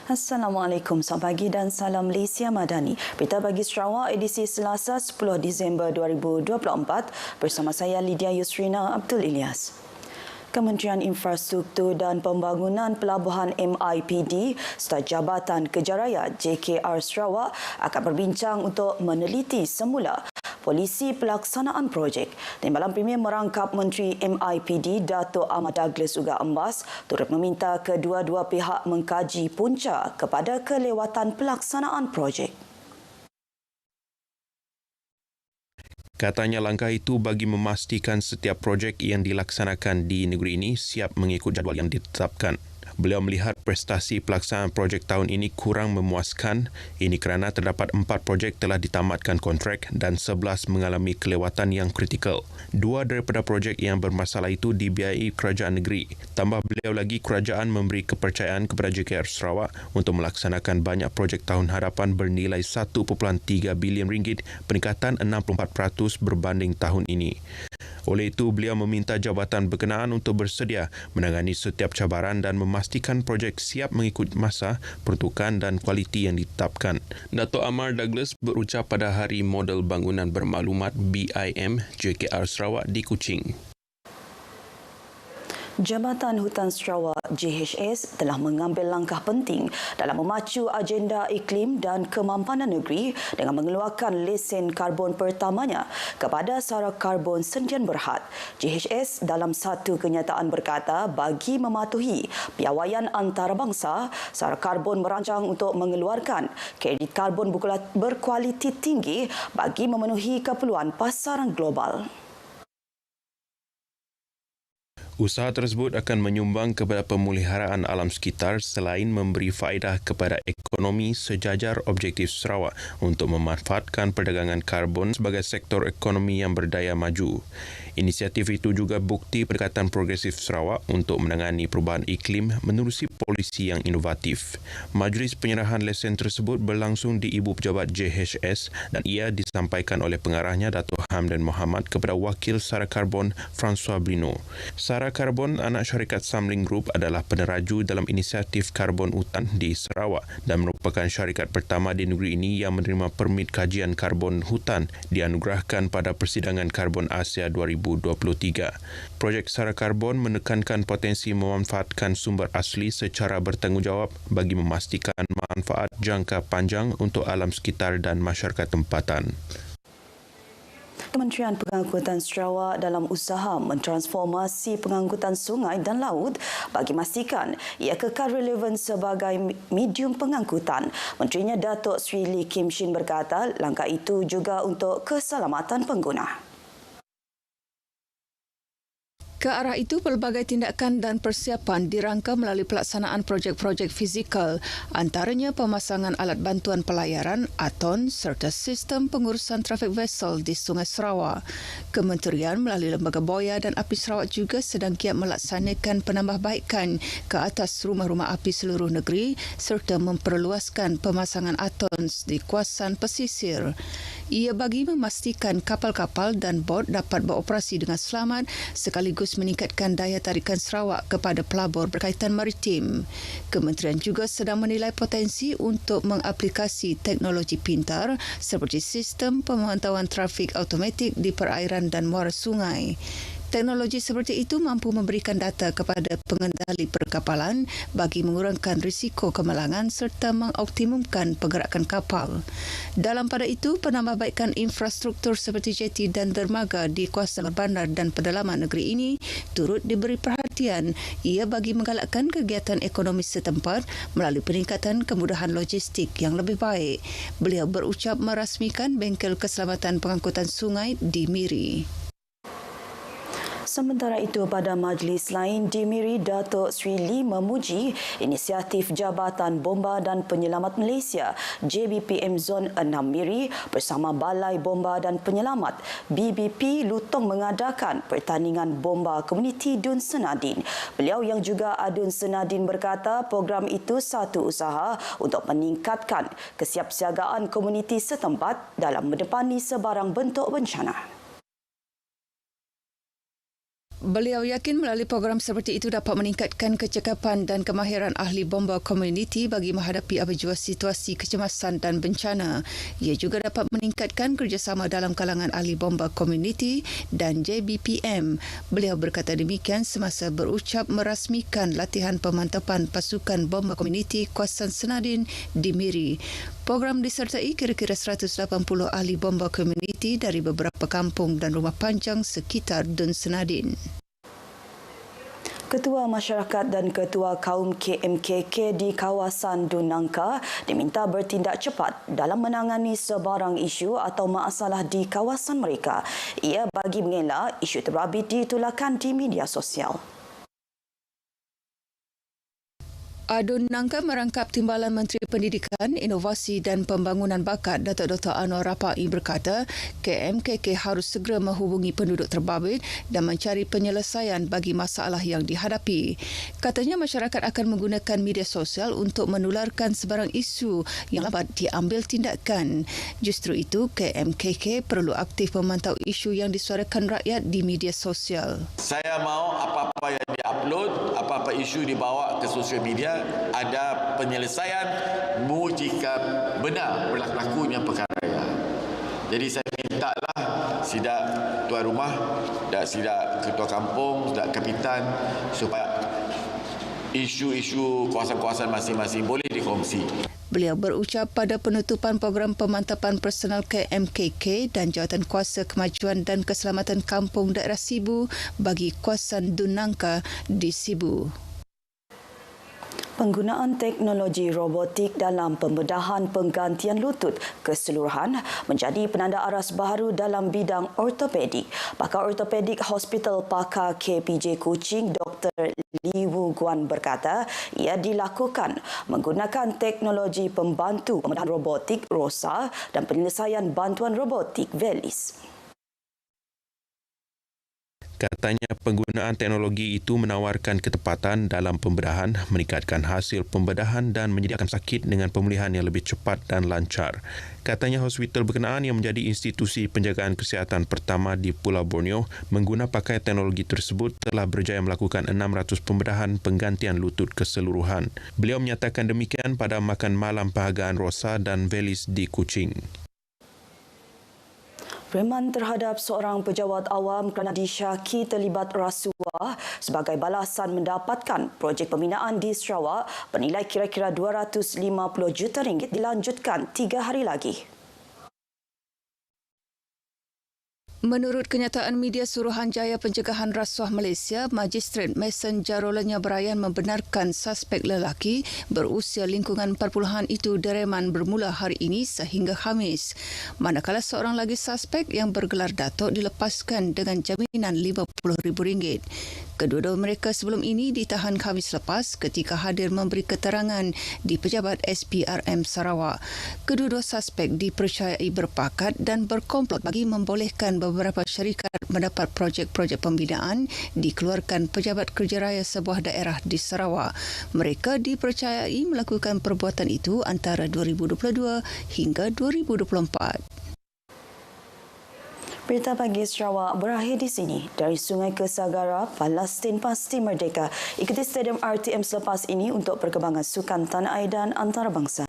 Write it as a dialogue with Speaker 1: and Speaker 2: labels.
Speaker 1: Assalamualaikum, selamat pagi dan salam Malaysia Madani. Berita pagi Sarawak edisi Selasa 10 Disember 2024 bersama saya Lydia Yusrina Abdul Ilyas. Kementerian Infrastruktur dan Pembangunan Pelabuhan MIPD serta Jabatan Kejaraya JKR Sarawak akan berbincang untuk meneliti semula polisi pelaksanaan projek. Timbalan Premier merangkap Menteri MIPD Dato' Ahmad Douglas Uga Embas turut meminta kedua-dua pihak mengkaji punca kepada kelewatan pelaksanaan projek.
Speaker 2: Katanya langkah itu bagi memastikan setiap projek yang dilaksanakan di negeri ini siap mengikut jadual yang ditetapkan. Beliau melihat prestasi pelaksanaan projek tahun ini kurang memuaskan. Ini kerana terdapat 4 projek telah ditamatkan kontrak dan 11 mengalami kelewatan yang kritikal. 2 daripada projek yang bermasalah itu dibiayai kerajaan negeri. Tambah beliau lagi, kerajaan memberi kepercayaan kepada JKR Sarawak untuk melaksanakan banyak projek tahun hadapan bernilai 1.3 bilion ringgit, peningkatan 64% berbanding tahun ini. Oleh itu, beliau meminta jabatan berkenaan untuk bersedia menangani setiap cabaran dan memastikan projek siap mengikut masa, peruntukan dan kualiti yang ditetapkan. Dato' Ahmad Douglas berucap pada Hari Model Bangunan Bermaklumat BIM JKR Sarawak di Kuching.
Speaker 1: Jabatan Hutan Sarawak JHS telah mengambil langkah penting dalam memacu agenda iklim dan kemampanan negeri dengan mengeluarkan lesen karbon pertamanya kepada Sara Karbon Sdn Bhd. JHS dalam satu kenyataan berkata bagi mematuhi piawaian antarabangsa, Sara Karbon merancang untuk mengeluarkan kredit karbon berkualiti tinggi bagi memenuhi keperluan pasaran global.
Speaker 2: Usaha tersebut akan menyumbang kepada pemeliharaan alam sekitar selain memberi faedah kepada ekonomi sejajar objektif Sarawak untuk memanfaatkan perdagangan karbon sebagai sektor ekonomi yang berdaya maju. Inisiatif itu juga bukti pendekatan progresif Sarawak untuk menangani perubahan iklim menerusi polisi yang inovatif. Majlis penyerahan lesen tersebut berlangsung di Ibu Pejabat JHS dan ia disampaikan oleh pengarahnya Dato' Hamdan Mohamad kepada Wakil Sara Karbon François Brino. Sara Karbon, anak syarikat Samling Group, adalah peneraju dalam inisiatif karbon hutan di Sarawak dan merupakan syarikat pertama di negeri ini yang menerima permit kajian karbon hutan dianugerahkan pada Persidangan Karbon Asia 2023. Projek Sara Karbon menekankan potensi memanfaatkan sumber asli secara bertanggungjawab bagi memastikan manfaat jangka panjang untuk alam sekitar dan masyarakat tempatan.
Speaker 1: Kementerian Pengangkutan Sarawak dalam usaha mentransformasi pengangkutan sungai dan laut bagi memastikan ia kekal relevan sebagai medium pengangkutan. Menterinya Datuk Sri Lee Kim Shin berkata langkah itu juga untuk keselamatan pengguna.
Speaker 3: Ke arah itu, pelbagai tindakan dan persiapan dirangka melalui pelaksanaan projek-projek fizikal, antaranya pemasangan alat bantuan pelayaran ATON serta sistem pengurusan trafik vesel di Sungai Sarawak. Kementerian melalui Lembaga Boya dan Api Sarawak juga sedang giat melaksanakan penambahbaikan ke atas rumah-rumah api seluruh negeri serta memperluaskan pemasangan ATON di kawasan pesisir. Ia bagi memastikan kapal-kapal dan bot dapat beroperasi dengan selamat sekaligus meningkatkan daya tarikan Sarawak kepada pelabur berkaitan maritim. Kementerian juga sedang menilai potensi untuk mengaplikasi teknologi pintar seperti sistem pemantauan trafik automatik di perairan dan muara sungai. Teknologi seperti itu mampu memberikan data kepada pengendali perkapalan bagi mengurangkan risiko kemalangan serta mengoptimumkan pergerakan kapal. Dalam pada itu, penambahbaikan infrastruktur seperti jeti dan dermaga di kawasan bandar dan pedalaman negeri ini turut diberi perhatian. Ia bagi menggalakkan kegiatan ekonomi setempat melalui peningkatan kemudahan logistik yang lebih baik. Beliau berucap merasmikan bengkel keselamatan pengangkutan sungai di Miri.
Speaker 1: Sementara itu, pada majlis lain di Miri, Datuk Sri Lee memuji inisiatif Jabatan Bomba dan Penyelamat Malaysia JBPM Zon 6 Miri bersama Balai Bomba dan Penyelamat BBP Lutong mengadakan pertandingan bomba komuniti Dun Senadin. Beliau yang juga Adun Senadin berkata program itu satu usaha untuk meningkatkan kesiapsiagaan komuniti setempat dalam menepani sebarang bentuk bencana.
Speaker 3: Beliau yakin melalui program seperti itu dapat meningkatkan kecekapan dan kemahiran ahli bomba komuniti bagi menghadapi apa jua situasi kecemasan dan bencana. Ia juga dapat meningkatkan kerjasama dalam kalangan ahli bomba komuniti dan JBPM. Beliau berkata demikian semasa berucap merasmikan latihan pemantapan pasukan bomba komuniti kawasan Senadin di Miri. Program disertai kira-kira 180 ahli bomba komuniti dari beberapa kampung dan rumah panjang sekitar Dun Senadin.
Speaker 1: Ketua Masyarakat dan Ketua Kaum KMKK di kawasan Dun Nangka diminta bertindak cepat dalam menangani sebarang isu atau masalah di kawasan mereka. Ia bagi mengelak isu terbabit ditularkan di media sosial.
Speaker 3: Dun Nangka merangkap Timbalan Menteri Pendidikan, Inovasi dan Pembangunan Bakat Datuk Dr. Anwar Rapai berkata KMKK harus segera menghubungi penduduk terbabit dan mencari penyelesaian bagi masalah yang dihadapi. Katanya masyarakat akan menggunakan media sosial untuk menularkan sebarang isu yang dapat diambil tindakan. Justru itu, KMKK perlu aktif memantau isu yang disuarakan rakyat di media sosial.
Speaker 4: Saya mahu apa-apa yang diupload, apa-apa isu dibawa ke sosial media, ada penyelesaian jika benar berlakunya perkara. Jadi saya mintalah sidak tuan rumah, sidak ketua kampung, sidak kapitan supaya isu-isu kawasan-kawasan masing-masing boleh dikongsi.
Speaker 3: Beliau berucap pada penutupan program pemantapan personal KMKK dan Jawatankuasa Kemajuan dan Keselamatan Kampung Daerah Sibu bagi kawasan Dun Nangka di Sibu.
Speaker 1: Penggunaan teknologi robotik dalam pembedahan penggantian lutut keseluruhan menjadi penanda aras baharu dalam bidang ortopedik. Pakar ortopedik Hospital Pakar KPJ Kuching, Dr. Li Wu Guan berkata ia dilakukan menggunakan teknologi pembantu pembedahan robotik ROSA dan penyelesaian bantuan robotik VELIS.
Speaker 2: Katanya penggunaan teknologi itu menawarkan ketepatan dalam pembedahan, meningkatkan hasil pembedahan dan menyediakan sakit dengan pemulihan yang lebih cepat dan lancar. Katanya hospital berkenaan yang menjadi institusi penjagaan kesihatan pertama di Pulau Borneo mengguna pakai teknologi tersebut telah berjaya melakukan 600 pembedahan penggantian lutut keseluruhan. Beliau menyatakan demikian pada makan malam penghargaan ROSA dan VELIS di Kuching.
Speaker 1: Reman terhadap seorang pejabat awam kerana disyaki terlibat rasuah sebagai balasan mendapatkan projek pembinaan di Sarawak bernilai kira-kira RM250 juta dilanjutkan 3 hari lagi.
Speaker 3: Menurut kenyataan media Suruhanjaya Pencegahan Rasuah Malaysia, Magistrat Mason Jarolanya Brian membenarkan suspek lelaki berusia lingkungan perpuluhan itu direman bermula hari ini sehingga Khamis. Manakala seorang lagi suspek yang bergelar Datuk dilepaskan dengan jaminan RM50,000. Kedua-dua mereka sebelum ini ditahan Khamis lepas ketika hadir memberi keterangan di Pejabat SPRM Sarawak. Kedua-dua suspek dipercayai berpakat dan berkomplot bagi membolehkan beberapa syarikat mendapat projek-projek pembinaan dikeluarkan Pejabat Kerja Raya sebuah daerah di Sarawak. Mereka dipercayai melakukan perbuatan itu antara 2022 hingga 2024.
Speaker 1: Berita pagi Sarawak berakhir di sini. Dari Sungai ke Sagara, Palestin pasti merdeka. Ikuti Stadium RTM selepas ini untuk perkembangan sukan tanah air dan antarabangsa.